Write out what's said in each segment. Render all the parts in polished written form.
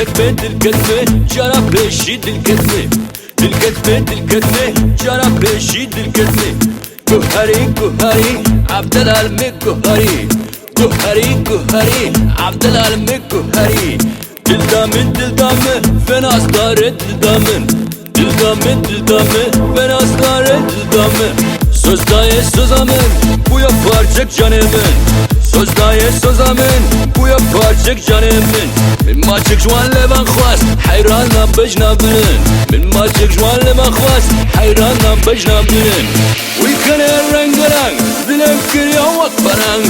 الكتمة الكتمة جرى بشيد الكتمة الكتمة جرى بشيد الكتمة كهري عبد العالمين كهري عبد العالمين كهري دلدامن فين astarı دلدامن فين astarı söz daye sözamın bu yaparcık canımın söz daye sözamın bu yaparcık canımın من ماچك جوان لبن خواست حيرانا بجنا بنن من ماچك جوان لبن خواست حيرانا بجنا بنن ويكن الرنگران دلم كريا وقفران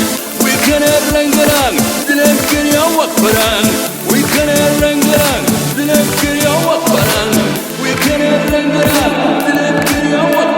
ويكن الرنگران دلم كريا وقفران ويكن الرنگران دلم كريا وقفران ويكن الرنگران دلم كريا وقفران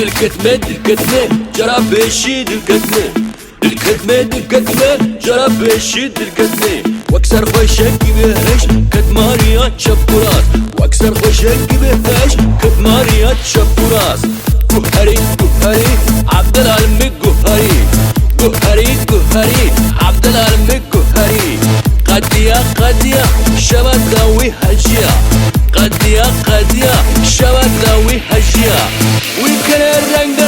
الكتمة جرى بشيد الكتمة جرى بشيد الكتمة واكسر خشك بهش كتماريات شبراس واكسر خشك بهش كتماريات شبراس كهري عبد العالمين كهري عبد العالمين كهري قديا شباب ذوي هجيا قديا شباب ذوي هجيا ويكن الرنگ